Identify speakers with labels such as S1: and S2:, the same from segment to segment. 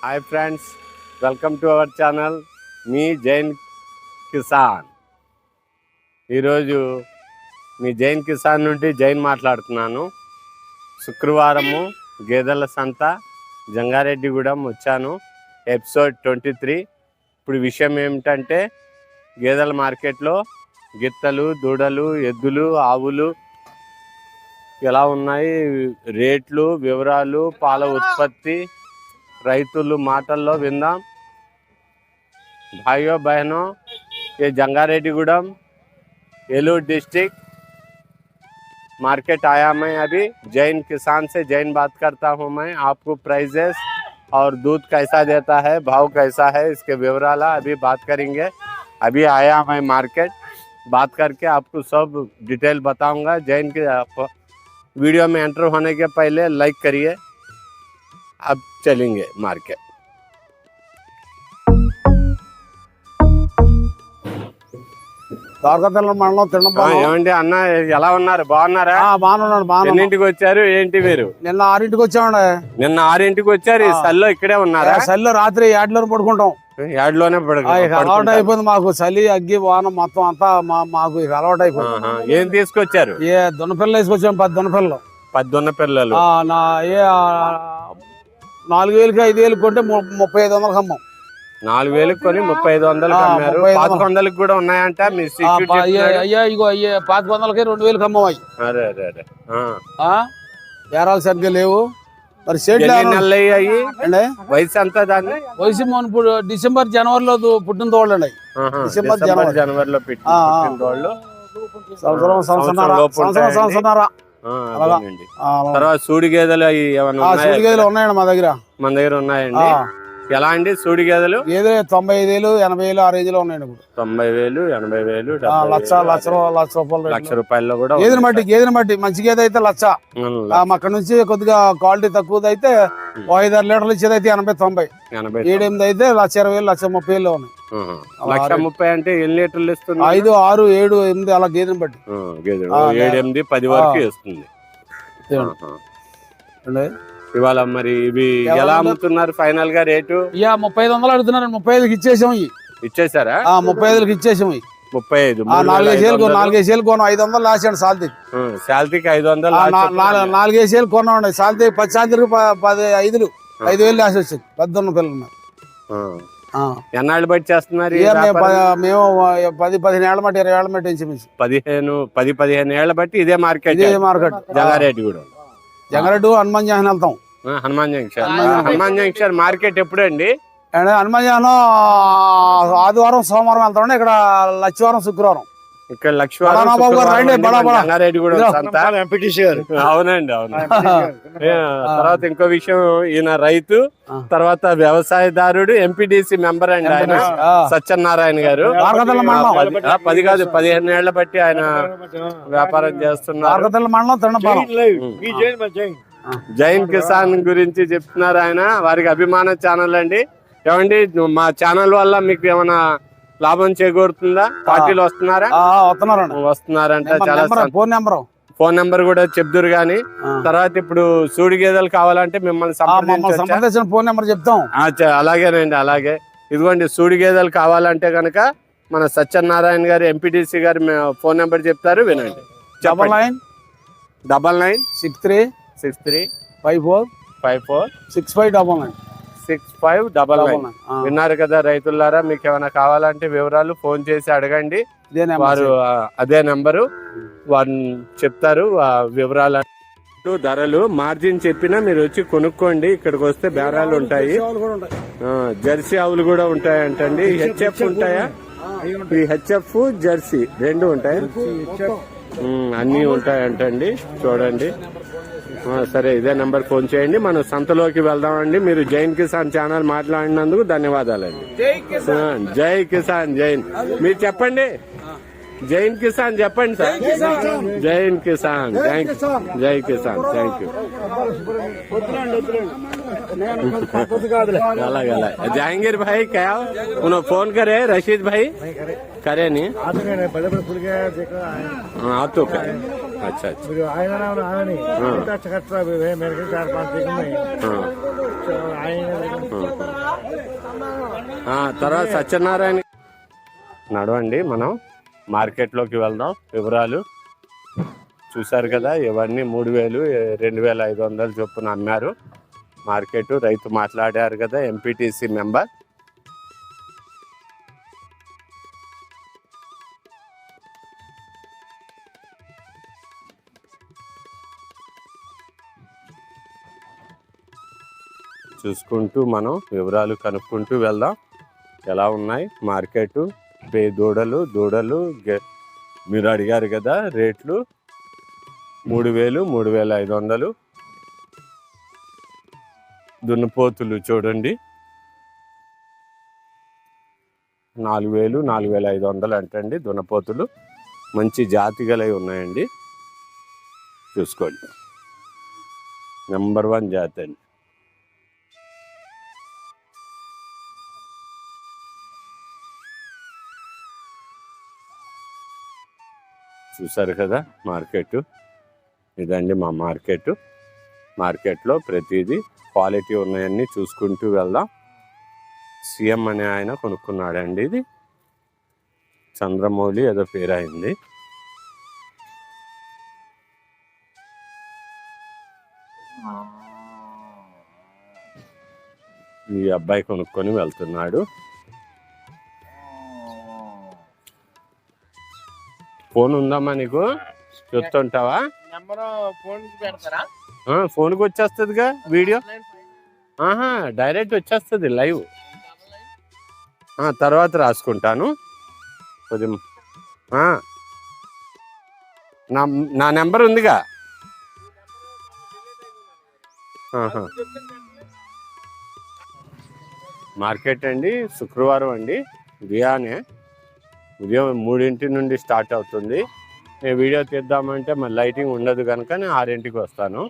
S1: Hi friends, welcome to our channel మీ జైన్ కిసాన్. ఈరోజు మీ జైన్ కిసాన్ నుండి జైన్ మాట్లాడుతున్నాను. శుక్రవారము గేదెల సంత జంగారెడ్డిగూడెం వచ్చాను. ఎపిసోడ్ 23. ఇప్పుడు విషయం ఏమిటంటే గేదెల మార్కెట్లో గిత్తలు, దూడలు, ఎద్దులు, ఆవులు ఎలా ఉన్నాయి, రేట్లు, వివరాలు, పాల ఉత్పత్తి రైతులు మాటల్లో విందాం. भाइयों बहनों, ये जंगारेड्डीगूडెం एलूर डिस्ट्रिक्ट मार्केट आया मैं अभी. जैन किसान से जैन बात करता हूँ मैं. आपको प्राइजेस और दूध कैसा देता है, भाव कैसा है, इसके विवराला अभी बात करेंगे. अभी आया मैं मार्केट, बात करके आपको सब डिटेल बताऊंगा. जैन के वीडियो में एंटर होने के पहले लाइक करिए. अब चलेंगे मार्केट. ఏమండి అన్న, ఎలా ఉన్నారు? బాగున్నారా? ఎన్నింటికి వచ్చారు? ఏంటి మీరు?
S2: నిన్న 6ంటికి వచ్చామండి.
S1: నిన్న 6ంటికి వచ్చారు. ఈ చలిలో ఇక్కడే ఉన్నారా?
S2: చలిలో రాత్రి 7లోనే పడుకుంటాం.
S1: 7లోనే
S2: అలవాటు అయిపోయింది మాకు. చలి, అగ్గి, వాన మొత్తం అంతా మాకు అలవాటు అయిపోయింది.
S1: ఏం తీసుకొచ్చారు?
S2: ఏ దున్నపిల్లలు తీసుకొచ్చాం. 10 దున్నపిల్లలు.
S1: 10 దున్నపిల్లలు.
S2: 4000కి 5000 కొంటే 3500 అమ్మాం.
S1: 4000 కొని 3500 అమ్మారు. 500 కూడా ఉన్నాయంట.
S2: అయ్యా ఇగో 500కి 2000 అమ్మవాయి. బేరాలు సరిగ్గా లేవు. మరి
S1: వయసు అంతా దాన్ని
S2: వయసు ఇప్పుడు డిసెంబర్ జనవరిలో పుట్టిన తోళ్ళండి. డిసెంబర్ జనవరిలో
S1: పుట్టిన తోళ్ళు.
S2: సంవత్సరం.
S1: తర్వాత సూడి గేదెలు
S2: సూడి గేదెలు ఉన్నాయండి మా దగ్గర
S1: ఉన్నాయండి. ఎలా అండి సూడి గేదెలు?
S2: 95,000, 80,000 ఆ రేంజ్ లో ఉన్నాయండి.
S1: 90,000, 80,000, లక్ష రూపాయల్లో కూడా.
S2: గేదెని బట్టి మంచి గేదె అయితే 1,00,000. అక్కడ నుంచి కొద్దిగా క్వాలిటీ తక్కువది అయితే 5-6 లీటర్లు ఇచ్చేది అయితే 80-90. 7-8 అయితే 1,20,000, 1,30,000 ఉన్నాయి.
S1: 1,30,000 అంటే ఎన్ని లీటర్లు ఇస్తుంది?
S2: 5, 6, 7, 8 అలా గేదెని బట్టి.
S1: 7, 8, 10 వరకు ఇస్తుంది. ఇవాళ మరి ఇవి ఎలా అమ్ముతున్నారు ఫైనల్ గా రేటు?
S2: 3500 అడుగుతున్నారు. 35కి ఇచ్చేసాం.
S1: ఇచ్చేసారా?
S2: 35కి ఇచ్చేసాం.
S1: 35,
S2: 4,500 కొన్నాం. 500 లాసాడు సాల్తీ.
S1: శాలరీకి 500,
S2: 4,500 కొన్నాం. సాల్తీ 10 శాలరీకి 5,000 లాస్ వచ్చింది. 10 పిల్లలు ఉన్నారు.
S1: ఎన్నాళ్ళు బట్టి చేస్తున్నారు?
S2: మేము 10-15 ఏళ్ల బట్టి, 20 ఏళ్ల బట్టి ఇంచుమించు
S1: 10-15 ఏళ్ల బట్టి ఇదే మార్కెట్. జంగారెడ్డిగూడెం.
S2: జంగారెడ్డి హనుమాన్ జంక్షన్ వెళ్తాం.
S1: హనుమాన్ జంక్షన్ మార్కెట్ ఎప్పుడండి?
S2: హనుమాన్ జంక్షన్ ఆదివారం, సోమవారం వెళ్తాం. ఇక్కడ లక్షవారం, శుక్రవారం.
S1: ఇక్కడ లక్షవారం అవునండి, అవును. తర్వాత ఇంకో విషయం, ఈయన రైతు, తర్వాత వ్యవసాయదారుడు, ఎంపీడీసీ మెంబర్ అండి ఆయన సత్యనారాయణ గారు. 10 కాదు 15 ఏళ్ల బట్టి ఆయన వ్యాపారం చేస్తున్నారు. జైన్ కిసాన్ గురించి చెప్తున్నారు ఆయన. వారికి అభిమాన ఛానల్ అండి. ఏమండి, మా ఛానల్ వల్ల మీకు ఏమైనా లాభం చేకూరుతుందా? పార్టీలు వస్తున్నారంట. చాలా ఫోన్ నెంబర్ కూడా చెప్దురు గాని. తర్వాత ఇప్పుడు సూడి గేదెలు కావాలంటే మిమ్మల్ని
S2: సంప్రదించిన ఫోన్ నెంబర్ చెప్తాం.
S1: అలాగేనండి, అలాగే. ఇదిగోండి, సూడి గేదెలు కావాలంటే కనుక మన సత్యనారాయణ గారు, ఎంపీటీసీ గారు ఫోన్ నెంబర్ చెప్తారు, వినండి.
S2: 996354546599.
S1: 6599. విన్నారు కదా రైతులారా, మీకు ఏమైనా కావాలంటే వివరాలు ఫోన్ చేసి అడగండి. వారు అదే నెంబరు వారిని చెప్తారు. వివరాలు, ధరలు, మార్జిన్ చెప్పినా మీరు వచ్చి కొనుక్కోండి. ఇక్కడికి వస్తే బేరాలు ఉంటాయి. జెర్సీ ఆవులు కూడా ఉంటాయంటండి. హెచ్ఎఫ్ ఉంటాయా? ఈ హెచ్ఎఫ్, జెర్సీ 2 ఉంటాయి. అన్నీ ఉంటాయంటండి. చూడండి. సరే, ఇదే నెంబర్ ఫోన్ చేయండి. మనం సంతలోకి వెళ్దామండి. మీరు జైన్ కిసాన్ ఛానల్ మాట్లాడినందుకు ధన్యవాదాలండి. జై కిసాన్, జైన్. మీరు చెప్పండి. జైన్ కిసాన్ చెప్పండి సార్. జైన్ కిసాన్, జై కిసాన్. Thank you. जहांगीर भाई क्या उन्होंने फोन करे? रशीद भाई करे नहीं? हाँ तो अच्छा తర్వాత సత్యనారాయణ నడవండి, మనం మార్కెట్లోకి వెళ్దాం. వివరాలు చూశారు కదా, ఇవన్నీ 3000, 2500 చొప్పున అమ్మారు. మార్కెట్ రైతు మాట్లాడారు కదా, ఎంపీటీసీ మెంబర్. చూసుకుంటూ మనం వివరాలు కనుక్కుంటూ వెళ్దాం. ఎలా ఉన్నాయి మార్కెట్, దూడలు మీరు అడిగారు కదా రేట్లు. 3000, 3500. దున్నపోతులు చూడండి 4000, 4500 అంటండి. దున్నపోతులు మంచి జాతి గలవి ఉన్నాయండి, చూసుకోండి. నెంబర్ 1 జాతి అండి. చూసారు కదా మార్కెట్. ఇదండి మా మార్కెట్లో ప్రతిదీ క్వాలిటీ ఉన్నాయన్నీ చూసుకుంటూ వెళ్దాం. సీఎం అనే ఆయన కొనుక్కున్నాడండి. ఇది చంద్రమౌళి ఏదో పేరు అయింది. ఈ అబ్బాయి కొనుక్కొని వెళ్తున్నాడు. ఫోన్ ఉందమ్మా నీకు? చూస్తుంటావా? ఫోన్కి వచ్చేస్తుందిగా వీడియో. డైరెక్ట్ వచ్చేస్తుంది లైవ్. తర్వాత రాసుకుంటాను కొద్దిగా. నా నెంబర్ ఉందిగా. మార్కెట్ అండి శుక్రవారం అండి, ఉదయం 3 నుండి స్టార్ట్ అవుతుంది. నేను వీడియో తీద్దామంటే మరి లైటింగ్ ఉండదు కనుక నేను 6కి వస్తాను.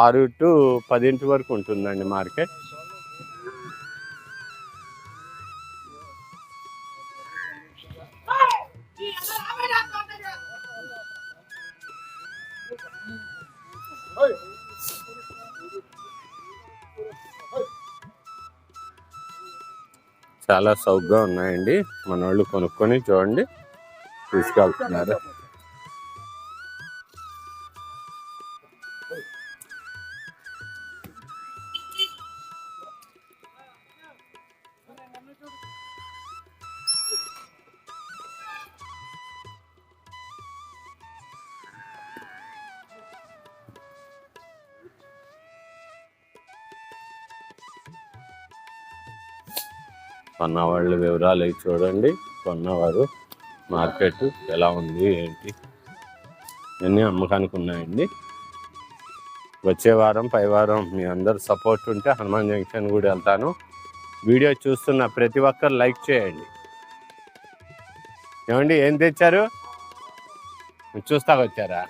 S1: 6 to 10 వరకు ఉంటుందండి మార్కెట్. చాలా సౌకగా ఉన్నాయండి. మన వాళ్ళు కొనుక్కొని చూడండి తీసుకెళ్తున్నారు. కొన్నవాళ్ళ వివరాలు అవి చూడండి. కొన్నవారు మార్కెట్ ఎలా ఉంది ఏంటి అన్నీ అమ్మకానికి ఉన్నాయండి. వచ్చే వారం పై వారం మీ అందరు సపోర్ట్ ఉంటే హనుమాన్ జంక్షన్ కూడా వెళ్తాను. వీడియో చూస్తున్న ప్రతి ఒక్కరు లైక్ చేయండి. ఏమండి ఏం తెచ్చారు? చూస్తాకొచ్చారా?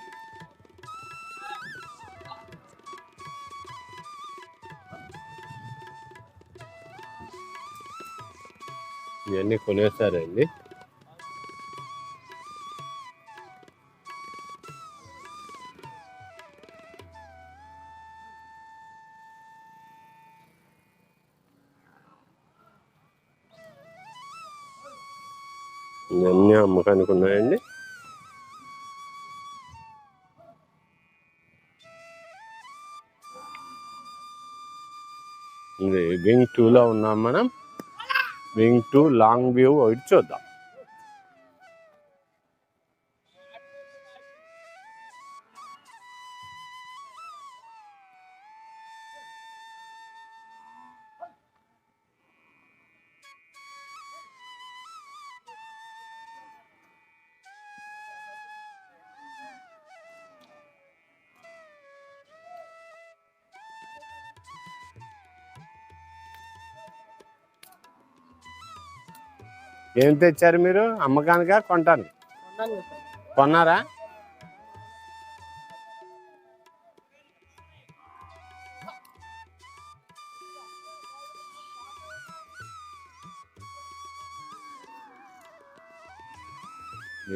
S1: ఇవన్నీ కొనేసారండి. ఇవన్నీ అమ్మకానికి ఉన్నాయండి. ఇది వింగ్ 2లో ఉన్నాం మనం. వింగ్ 2 లాంగ్ వ్యూ ఒకటి చూద్దాం. ఏం తెచ్చారు మీరు? అమ్మకానికా కొంటాను? కొన్నారా?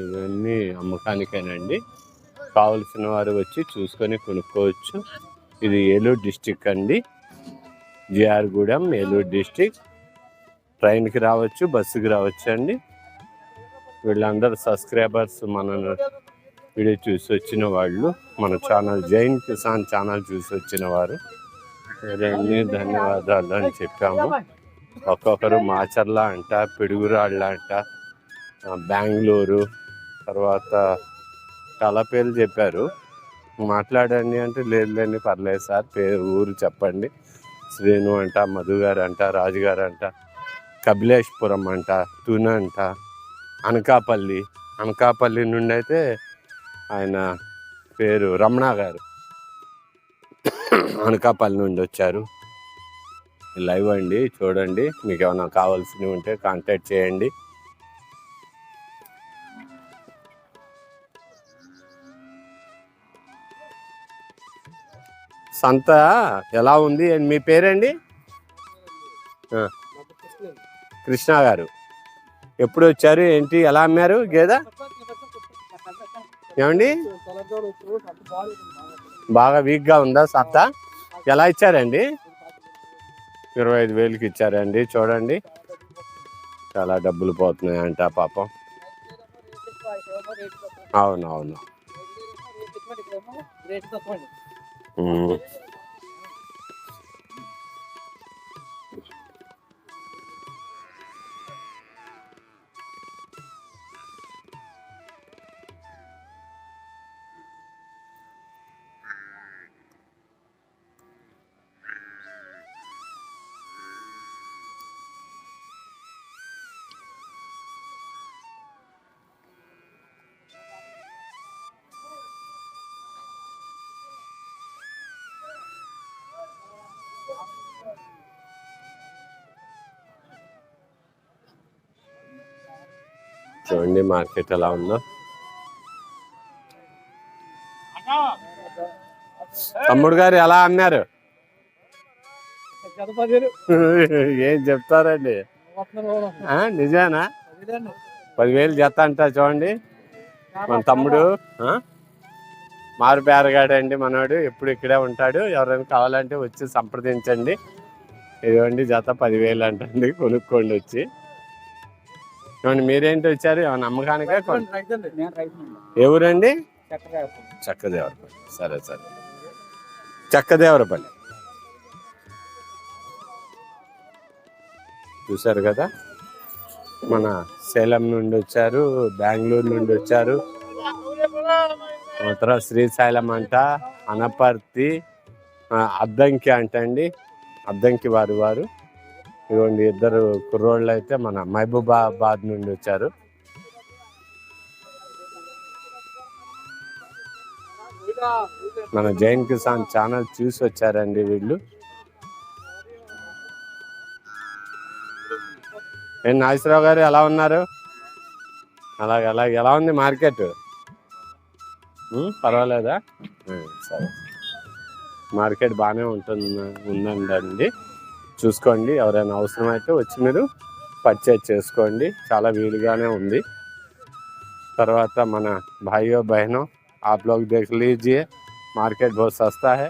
S1: ఇవన్నీ అమ్మకానికేనండి. కావలసిన వారు వచ్చి చూసుకొని కొనుక్కోవచ్చు. ఇది ఏలూరు డిస్టిక్ అండి, జిఆర్గూడెం ఏలూరు డిస్టిక్. ట్రైన్కి రావచ్చు, బస్సుకి రావచ్చు అండి. వీళ్ళందరూ సబ్స్క్రైబర్స్, మన వీడియో చూసి వచ్చిన వాళ్ళు, మన ఛానల్ జైన్ కిసాన్ ఛానల్ చూసి వచ్చిన వారు. ధన్యవాదాలు అని చెప్పాము. ఒక్కొక్కరు మాచర్ల అంట, పిడుగురాళ్ళ అంట, బెంగళూరు, తర్వాత చాలా పేర్లు చెప్పారు. మాట్లాడండి అంటే లేదులేండి పర్లేదు సార్, ఊరు చెప్పండి. శ్రీను అంట, మధు గారు అంట, రాజుగారు అంట, కపిలేశ్పురం అంట, తున అంట, అనకాపల్లి నుండి అయితే ఆయన పేరు రమణ గారు, అనకాపల్లి నుండి వచ్చారు. లైవ్ అండి, చూడండి. మీకు ఏమైనా కావాల్సినవి ఉంటే కాంటాక్ట్ చేయండి. సంత ఎలా ఉంది? మీ పేరండి? కృష్ణ గారు. ఎప్పుడు వచ్చారు? ఏంటి, ఎలా అమ్మారు గేదె? ఏమండి, బాగా వీక్గా ఉందా సంత? ఎలా ఇచ్చారండి? 25,000కి ఇచ్చారండి. చూడండి, చాలా డబ్బులు పోతున్నాయంట పాపం. అవునవును. చూడండి మార్కెట్ ఎలా ఉందో. తమ్ముడు గారు ఎలా అన్నారు? ఏం చెప్తారండి? నిజానా? 10,000 జత అంట. చూడండి, మన తమ్ముడు మారు బేరగాడండి మనోడు, ఎప్పుడు ఇక్కడే ఉంటాడు. ఎవరైనా కావాలంటే వచ్చి సంప్రదించండి. ఇదిగోండి, జత 10,000 అంటండి, కొనుక్కోండి వచ్చి. చూడండి, మీరేంటి వచ్చారు? ఏమన్నా అమ్మకానికే? ఏ ఊరండి? చక్కదేవరపల్లి. సరే సరే, చక్కదేవరపల్లి. చూసారు కదా, మన సేలం నుండి వచ్చారు, బెంగళూరు నుండి వచ్చారు, తర్వాత శ్రీశైలం అంట, అనపర్తి, అద్దంకి అంట అండి. అద్దంకి వారు ఇవ్వండి. ఇద్దరు కుర్రోళ్ళు అయితే మన మహబూబాబాద్ నుండి వచ్చారు. మన జైన్ కిసాన్ ఛానల్ చూసి వచ్చారండి వీళ్ళు. ఏం నాగేశ్వరరావు గారు ఎలా ఉన్నారు? అలాగే ఎలా ఉంది మార్కెట్? పర్వాలేదా? సరే, మార్కెట్ బాగానే ఉందండి. చూసుకోండి, ఎవరైనా అవసరమైతే వచ్చి మీరు పర్చేజ్ చేసుకోండి, చాలా వీలుగానే ఉంది. తర్వాత మన भाइयों बहनों, आप लोग देख लीजिए, मार्केट बहुत सस्ता है,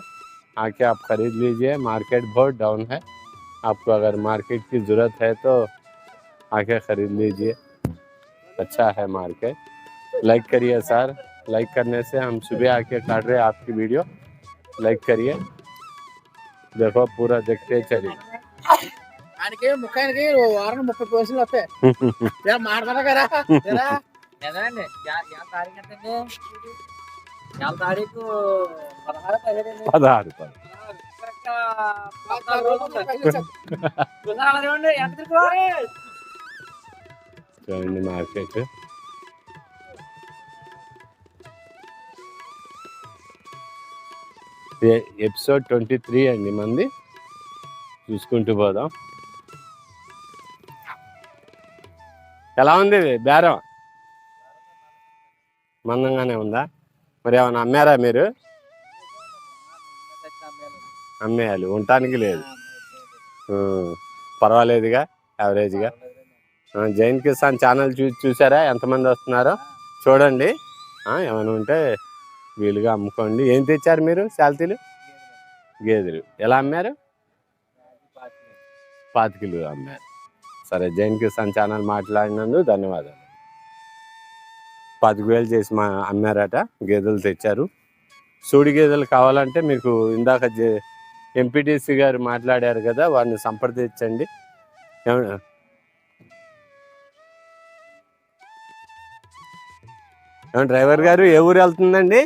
S1: आके आप खरीद लीजिए। मार्केट बहुत डाउन है, आपको अगर मार्केट की ज़रूरत है तो आके खरीद लीजिए। अच्छा है मार्केट। लाइक करिए सर, लाइक करने से हम सुबह आके काट रहे हैं आपकी वीडियो, लाइक करिए। देखो, पूरा देखते चलिए।
S2: ముఖానికి వారం 30 పైసలు వస్తాయి. మాట్లాడదా కదా? తారీఖు
S1: 16 చూడండి మార్కెట్. ఎపిసోడ్ 23 అండి మంది. చూసుకుంటూ పోదాం. ఎలా ఉంది బేరం? మందంగానే ఉందా? మరి ఏమైనా అమ్మారా మీరు? అమ్మేయాలి, ఉండటానికి లేదు. పర్వాలేదుగా, యావరేజ్గా. జైన్ కిసాన్ ఛానల్ చూసారా? ఎంతమంది వస్తున్నారో చూడండి. ఏమైనా ఉంటే వీలుగా అమ్ముకోండి. ఏం తెచ్చారు మీరు శాల్తీలు? గేదెలు. ఎలా అమ్మారు? 5 కిలోలు అమ్మారు. సరే, జైన్ కిసాన్ ఛానల్ మాట్లాడినందుకు ధన్యవాదాలు. 10,000 చేసి అమ్మారట, గేదెలు తెచ్చారు. సూడి గేదెలు కావాలంటే మీకు ఇందాక ఎంపీటీసీ గారు మాట్లాడారు కదా, వారిని సంప్రదించండి. ఏమన్నా డ్రైవర్ గారు ఏ ఊరు వెళ్తుందండి?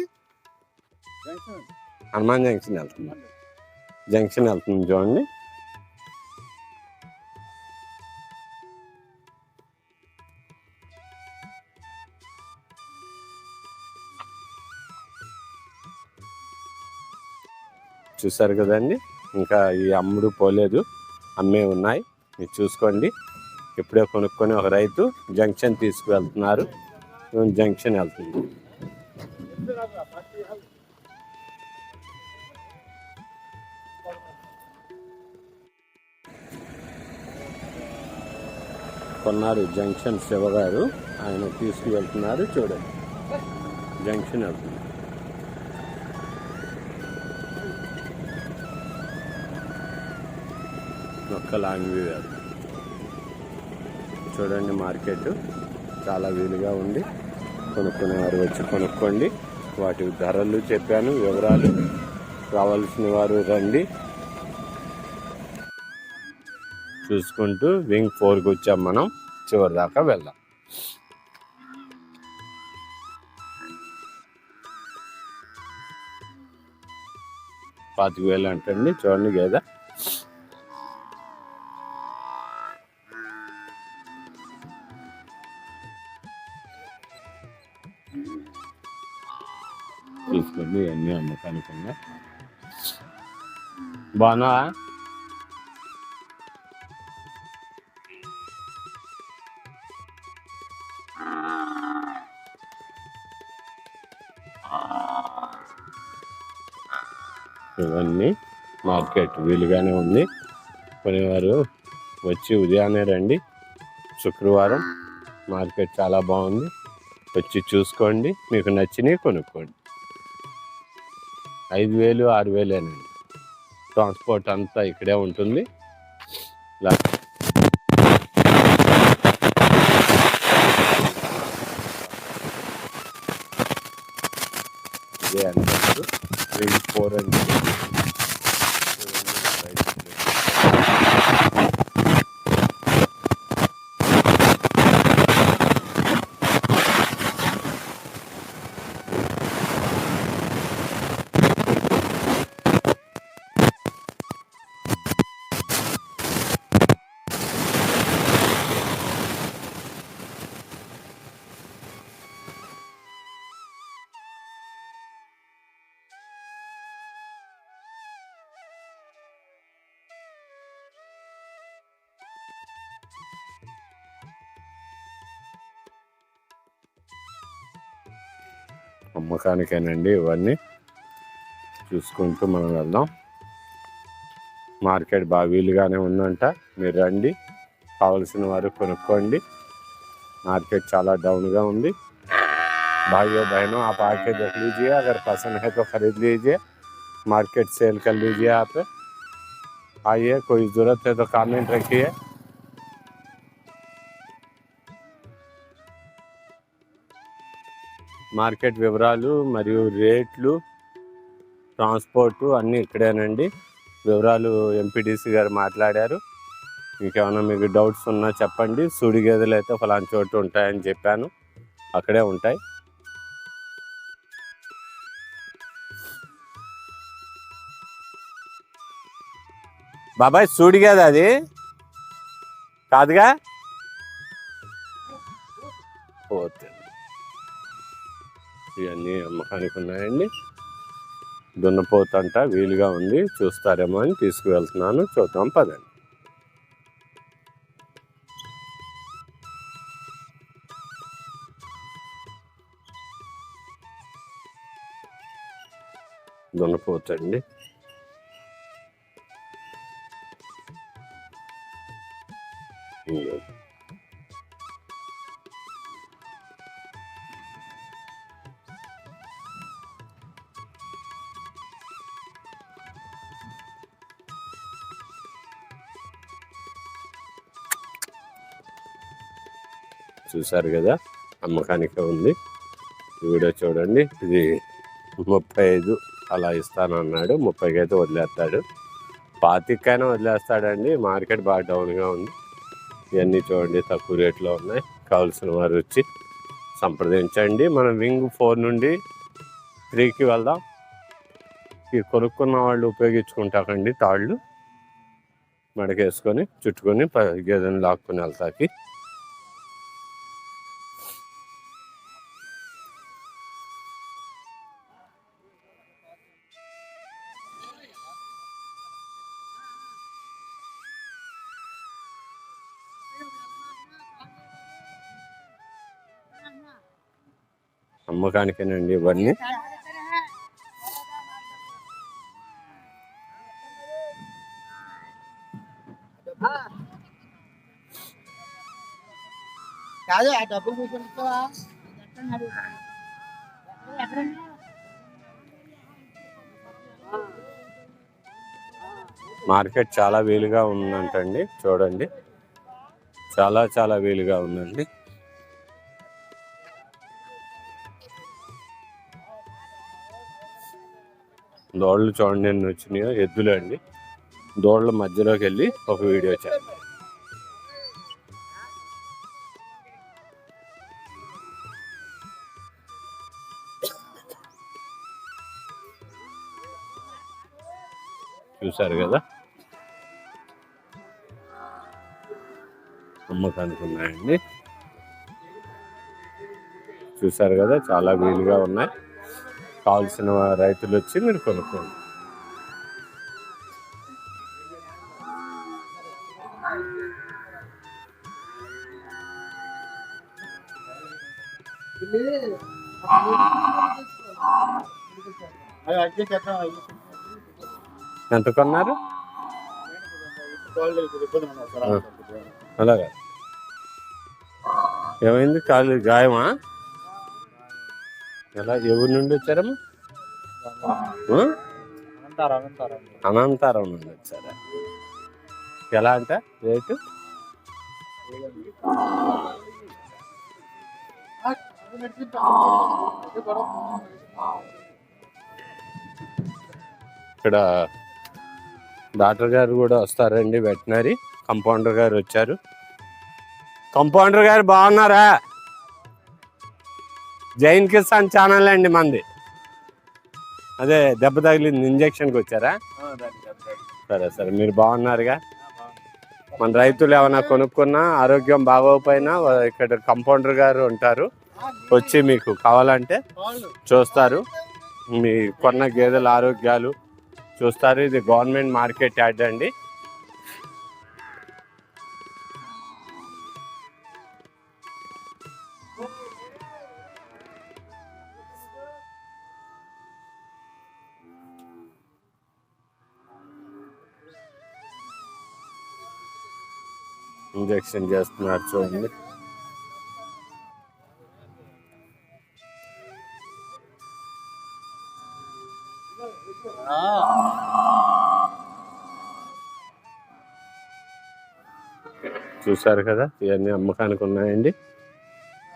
S1: హనుమాన్ జంక్షన్ వెళ్తుంది. చూడండి. చూసారు కదండి, ఇంకా ఈ అమ్ముడు పోలేదు, అమ్మే ఉన్నాయి. మీరు చూసుకోండి. ఇప్పుడే కొనుక్కొని ఒక రైతు జంక్షన్ తీసుకువెళ్తున్నారు. జంక్షన్ వెళ్తుంది. కొన్నారు జంక్షన్ శివ గారు, ఆయన తీసుకువెళ్తున్నారు. చూడండి, జంక్షన్ వెళ్తుంది. ఒక్క లాంగ్ వ్యూ చూడండి. మార్కెట్ చాలా వీలుగా ఉంది. కొనుక్కునేవారు వచ్చి కొనుక్కోండి. వాటి ధరలు చెప్పాను, వివరాలు. కావలసిన వారు రండి. చూసుకుంటూ వింగ్ 4కి వచ్చాం. మనం చివరి దాకా వెళ్దాం. $25,000 అంటండి. చూడండి గేదె. చూసుకోండి, అన్నీ అమ్మకానికి ఉన్నాయి. బాగున్నా? ఇవన్నీ మార్కెట్ వీలుగానే ఉంది. కొనేవారు వచ్చి ఉదయాన్నే రండి. శుక్రవారం మార్కెట్ చాలా బాగుంది. వచ్చి చూసుకోండి, మీకు నచ్చినవి కొనుక్కోండి. 5,000, 6,000 ట్రాన్స్పోర్ట్ అంతా ఇక్కడే ఉంటుంది. ఇదే అనుకుంటారు. 4 అని అమ్మకానికేనండి. ఇవన్నీ చూసుకుంటూ మనం వెళ్దాం. మార్కెట్ బాగా వీలుగానే ఉందంట. మీరు రండి, కావలసిన వారు కొనుక్కోండి. మార్కెట్ చాలా డౌన్గా ఉంది. भाइयों बहनों, आप आके देख लीजिए, अगर पसंद है तो ख़रीद लीजिए. मार्केट सेल कर लीजिए. आप आइए, कोई ज़रूरत है तो कमेंट रखिए. మార్కెట్ వివరాలు మరియు రేట్లు, ట్రాన్స్పోర్టు అన్నీ ఇక్కడేనండి. వివరాలు ఎంపీటీసీ గారు మాట్లాడారు. ఇంకేమైనా మీకు డౌట్స్ ఉన్నా చెప్పండి. సూడి గేదెలు అయితే ఫలానా చోటు ఉంటాయని చెప్పాను, అక్కడే ఉంటాయి. బాబాయ్, సూడి గేదె అది కాదుగా? పోతే ఇవన్నీ అమ్మకానికి ఉన్నాయండి. దున్నపోతంట వీలుగా ఉంది, చూస్తారేమో అని తీసుకువెళ్తున్నాను. చూద్దాం పదండి. దున్నపోతండి. చూసారు కదా, అమ్మకానికి ఉంది. వీడియో చూడండి. ఇది 35 అలా ఇస్తానన్నాడు. 30కి అయితే వదిలేస్తాడు. 25కైనా వదిలేస్తాడండి. మార్కెట్ బాగా డౌన్గా ఉంది. ఇవన్నీ చూడండి తక్కువ రేట్లో ఉన్నాయి. కావాల్సిన వారు వచ్చి సంప్రదించండి. మనం వింగ్ 4 నుండి 3కి వెళ్దాం. ఈ కొనుక్కున్న వాళ్ళు ఉపయోగించుకుంటాకండి తాళ్ళు మడకేసుకొని చుట్టుకొని గేదెని లాక్కుని వెళ్తాకి. అమ్మకానికేనండి ఇవన్నీ. మార్కెట్ చాలా వీలుగా ఉందంటండి. చూడండి, చాలా చాలా వీలుగా ఉందండి. దోళ్ళు చూడండి ఎన్ని వచ్చినాయో. ఎద్దులు అండి. దోళ్ళ మధ్యలోకి వెళ్ళి ఒక వీడియో చేద్దాం. చూసారు కదా, అమ్మకానికి ఉన్నాయండి. చూసారు కదా, చాలా వీలుగా ఉన్నాయి. కావాల్సిన రైతులు వచ్చి మీరు కొనుక్కోండి. ఎంత కొన్నారు? అలాగా ఏమైంది? కాలు గాయమా? ఎలా? ఎవరి నుండి వచ్చారమ్మా? అనంతారం నుండి వచ్చారా? ఎలా అంట రేటు? ఇక్కడ డాక్టర్ గారు కూడా వస్తారండి. వెటనరీ కంపౌండర్ గారు వచ్చారు. కంపౌండర్ గారు బాగున్నారా? జైన్ కిసాన్ ఛానల్ అండి మంది. అదే దెబ్బ తగిలింది, ఇంజక్షన్కి వచ్చారా? సరే సరే, మీరు బాగున్నారుగా? మన రైతులు ఏమైనా కొనుక్కున్నా ఆరోగ్యం బాగోకపోయినా ఇక్కడ కంపౌండర్ గారు ఉంటారు. వచ్చి మీకు కావాలంటే చూస్తారు. మీ కొన్న గేదెల ఆరోగ్యాలు చూస్తారు. ఇది గవర్నమెంట్ మార్కెట్ యార్డ్ అండి. ఇంజక్షన్ చేస్తున్నారు చూడండి. చూసారు కదా, ఇవన్నీ అమ్మకానికి ఉన్నాయండి.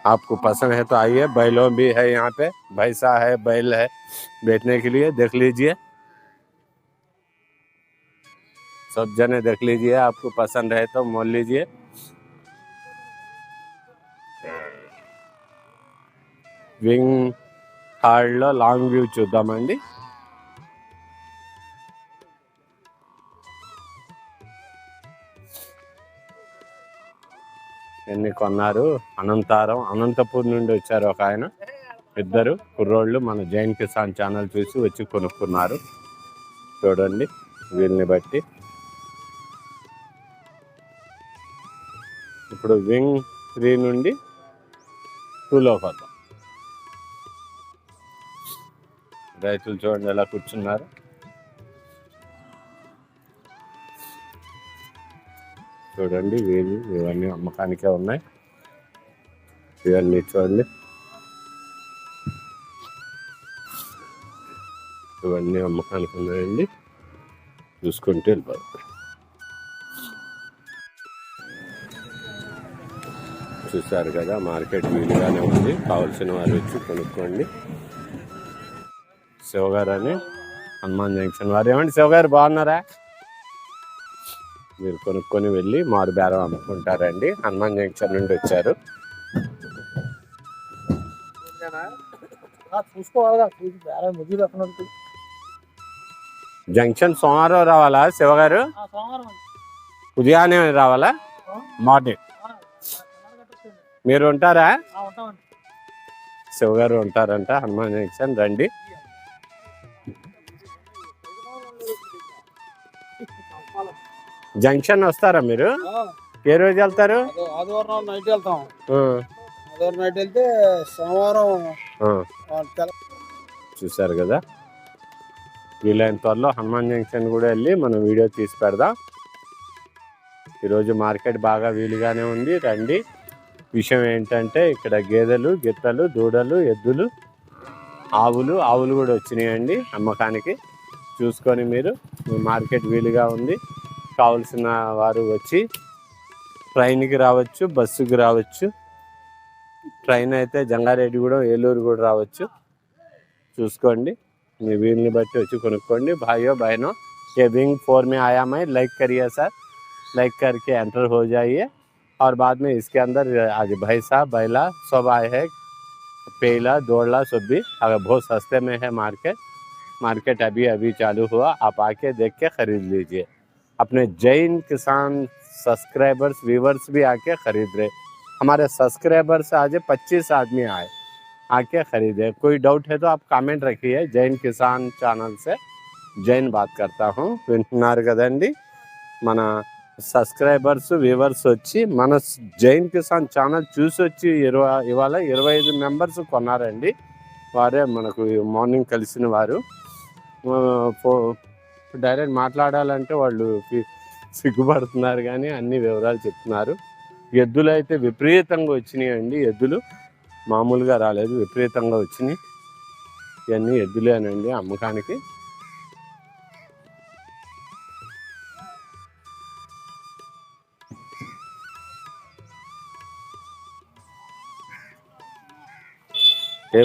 S1: आपको पसंद है तो आइए. बैलों भी है यहाँ पे, भैंसा है, बैल है बेचने के लिए. देख लीजिए, सब जने देख लीजिए. आपको पसंद है तो मोल लीजिए. వింగ్ హార్డ్లో లాంగ్ వ్యూ చూద్దామండి. ఎన్ని కొన్నారు? అనంతపూర్ నుండి వచ్చారు ఒక ఆయన. ఇద్దరు కుర్రోళ్ళు మన జైన్ కిసాన్ ఛానల్ చూసి వచ్చి కొనుక్కున్నారు. చూడండి వీళ్ళని బట్టి. ఇప్పుడు వింగ్ 3 నుండి 2లోకి వద్దాం. రైతులు చూడండి ఎలా కూర్చున్నారు. చూడండి వీళ్ళు ఇవన్నీ అమ్మకానికే ఉన్నాయి. ఇవన్నీ చూడండి, ఇవన్నీ అమ్మకానికి ఉన్నాయండి. చూసుకుంటూ వెళ్ళిపోతాం. చూస్తారు కదా, మార్కెట్ వీలుగానే ఉంది, కావాల్సిన వారు వచ్చి కొనుక్కోండి. శివ గారు అని హనుమాన్ జంక్షన్ వారు. ఏమండి శివ గారు బాగున్నారా? మీరు కొనుక్కొని వెళ్ళి మారు బేరం అమ్ముకుంటారండి. హనుమాన్ జంక్షన్ నుండి వచ్చారు. జంక్షన్ సోమవారం రావాలా శివ గారు? ఉదయాన్నే రావాలా? మార్నింగ్ మీరు ఉంటారా? శివ గారు ఉంటారంట హనుమాన్ జంక్షన్. రండి. జంక్షన్ వస్తారా మీరు? ఏ రోజు వెళ్తారు?
S2: ఆదివారం నైట్ వెళ్తాం. ఆదివారం నైట్ వెళ్తే సోమవారం.
S1: చూసారు కదా, వీలైన త్వరలో హనుమాన్ జంక్షన్ కూడా వెళ్ళి మనం వీడియో తీసి పెడదాం. ఈరోజు మార్కెట్ బాగా వీలుగానే ఉంది, రండి. విషయం ఏంటంటే ఇక్కడ గేదెలు, గిత్తలు, దూడలు, ఎద్దులు, ఆవులు కూడా వచ్చినాయండి అమ్మకానికి. చూసుకొని మీరు, మార్కెట్ వీలుగా ఉంది, కావలసిన వారు వచ్చి ట్రైన్కి రావచ్చు, బస్సుకి రావచ్చు. ట్రైన్ అయితే జంగారెడ్డిగూడెం, ఏలూరు కూడా రావచ్చు. చూసుకోండి, మీ వీలుని బట్టి వచ్చి కొనుక్కోండి. भाइयों बहनों, ये विंग 4 में आया मैं, लाइक करिए सर, लाइक करके एंटर हो जाइए। और बाद में इसके अंदर आज भाई साहब बैला सब आए हैं, पेला दौड़ला सब भी। अगर बहुत सस्ते में है मार्केट अभी चालू हुआ, आप आके देख के खरीद लीजिए। अपने जैन किसान सब्सक्राइबर्स व्यूवर्स भी आके खरीद रहे। हमारे सब्सक्राइबर्स आज 25 आदमी आके खरीदे। कोई डाउट है तो आप कमेंट रखिए। जैन किसान ఛానల్ से జైన్ బాత్ करता हूँ. వింటున్నారు కదండి, మన సబ్స్క్రైబర్స్ వ్యూవర్స్ వచ్చి మన జైన్ కిసాన్ ఛానల్ చూసి వచ్చి ఇవాళ 25 మెంబర్స్ కొన్నారండి. వారే మనకు మార్నింగ్ కలిసిన వారు. డైరెక్ట్ మాట్లాడాలంటే వాళ్ళు సిగ్గుపడుతున్నారు, కానీ అన్ని వివరాలు చెప్తున్నారు. ఎద్దులు అయితే విపరీతంగా వచ్చినాయండి. ఎద్దులు మామూలుగా రాలేదు, విపరీతంగా వచ్చినాయి. ఇవన్నీ ఎద్దులేనండి అమ్మకానికి.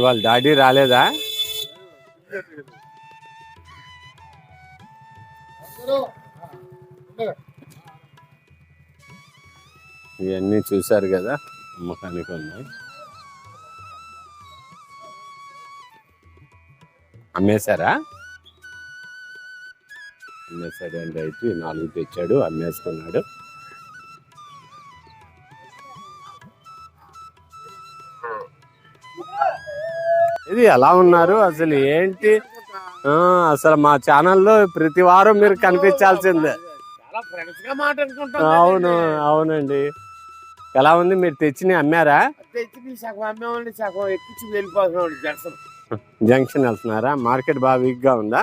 S1: వాళ్ళ డాడీ రాలేదా? ఇవన్నీ చూసారు కదా, అమ్మకానికి ఉన్నాయి. అమ్మేశారా? అమ్మేశాడు రైతు. 4 తెచ్చాడు, అమ్మేసుకున్నాడు. ఇది ఎలా ఉన్నారు అసలు ఏంటి? అసలు మా ఛానల్లో ప్రతి వారం మీరు కనిపించాల్సిందే. అవును, అవునండి. ఎలా ఉంది? మీరు తెచ్చి అమ్మారా? జంక్షన్ వెళ్తున్నారా? మార్కెట్ బాగా వీక్ గా ఉందా?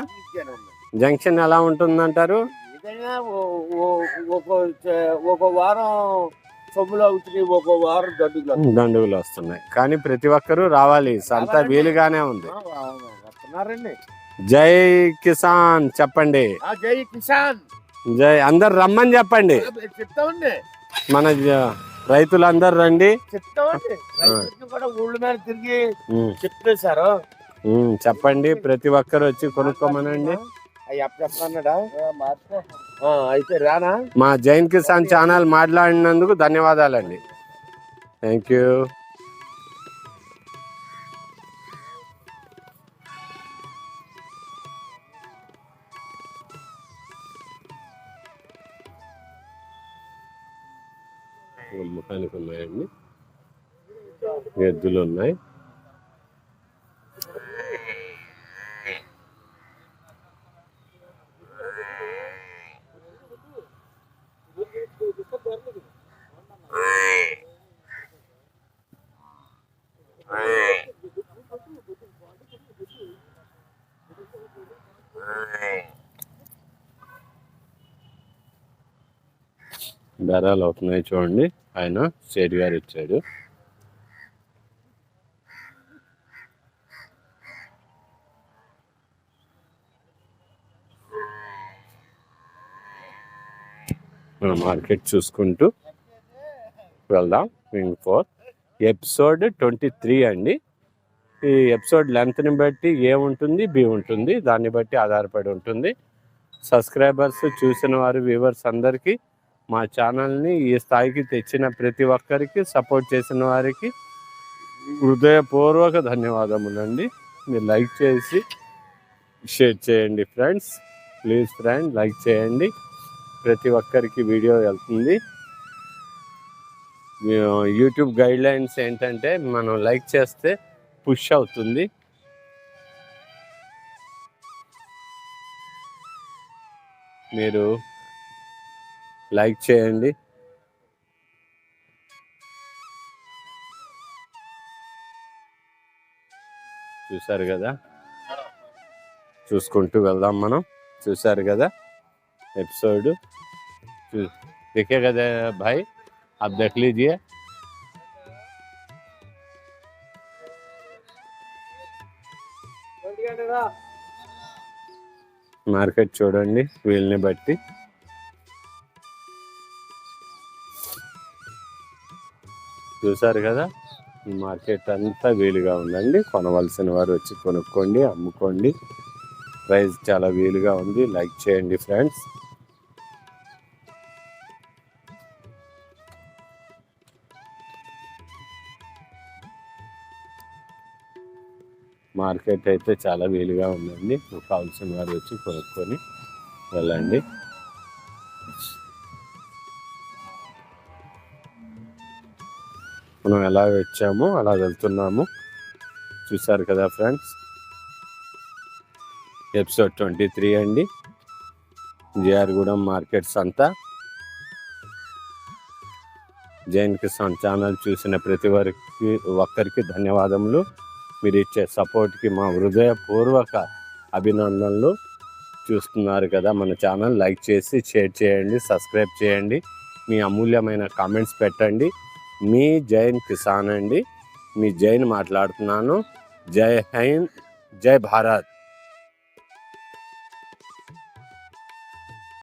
S1: జంక్షన్ ఎలా ఉంటుందంటారు?
S2: ఒక వారం సొమ్ములు అవుతున్నాయి, ఒక వారం
S1: దండుగులు వస్తున్నాయి. కానీ ప్రతి ఒక్కరూ రావాలి, సంత వీలుగానే ఉంది. జై కిసాన్ చెప్పండి.
S2: జై కిసాన్,
S1: జై. అందరు రమ్మని చెప్పండి.
S2: చెప్తామండి,
S1: మన రైతులందరూ రండి.
S2: చెప్తామండి. ఊళ్ళ మీద తిరిగి చెప్తే సార్
S1: చెప్పండి. ప్రతి ఒక్కరు వచ్చి కొనుక్కోమనండి.
S2: అయితే రానా?
S1: మా జైన్ కిసాన్ ఛానల్ మాట్లాడినందుకు ధన్యవాదాలండి. Thank you. అమ్మకానికి ఉన్నాయండి, ఎద్దులు ఉన్నాయి. బేరాలు అవుతున్నాయి చూడండి. ఆయన సేటు గారు ఇచ్చాడు. మనం మార్కెట్ చూసుకుంటూ వెళ్దాం. వింగ్ 4 ఎపిసోడ్ 23 అండి. ఈ ఎపిసోడ్ లెంత్ని బట్టి ఏ ఉంటుంది, బి ఉంటుంది, దాన్ని బట్టి ఆధారపడి ఉంటుంది. సబ్స్క్రైబర్స్ చూసిన వారు, వ్యూవర్స్ అందరికీ, మా ఛానల్ని ఈ స్థాయికి తెచ్చిన ప్రతి ఒక్కరికి, సపోర్ట్ చేసిన వారికి హృదయపూర్వక ధన్యవాదములండి. మీరు లైక్ చేసి షేర్ చేయండి ఫ్రెండ్స్. ప్లీజ్ ఫ్రెండ్, లైక్ చేయండి. ప్రతి ఒక్కరికి వీడియో వెళ్తుంది. యూట్యూబ్ గైడ్లైన్స్ ఏంటంటే మనం లైక్ చేస్తే పుష్ అవుతుంది. మీరు లైక్ చేయండి. చూసారు కదా, చూసుకుంటూ వెళ్దాం మనం. చూసారు కదా ఎపిసోడ్, देखे కదా भाई, आप देख लीजिए. మార్కెట్ చూడండి వీళ్ళని బట్టి. చూసారు కదా, ఈ మార్కెట్ అంతా వీలుగా ఉందండి. కొనవలసిన వారు వచ్చి కొనుక్కోండి, అమ్ముకోండి. ప్రైస్ చాలా వీలుగా ఉంది. లైక్ చేయండి ఫ్రెండ్స్. మార్కెట్ అయితే చాలా వీలుగా ఉందండి. కావాల్సిన వారు వచ్చి కొనుక్కొని వెళ్ళండి. మనం ఎలా వచ్చామో అలా వెళ్తున్నాము. చూసారు కదా ఫ్రెండ్స్, ఎపిసోడ్ 23 అండి. జిఆర్గూడెం మార్కెట్ సంత. జైన్ కిసాన్ ఛానల్ చూసిన ప్రతి ఒక్కరికి ధన్యవాదములు. మీరు ఇచ్చే సపోర్ట్కి మా హృదయపూర్వక అభినందనలు. చూస్తున్నారు కదా మన ఛానల్, లైక్ చేసి షేర్ చేయండి, సబ్స్క్రైబ్ చేయండి. మీ అమూల్యమైన కామెంట్స్ పెట్టండి. మీ జైన్ కిసాన్ అండి, మీ జైన్ మాట్లాడుతున్నాను. జై హింద్, జై భారత్.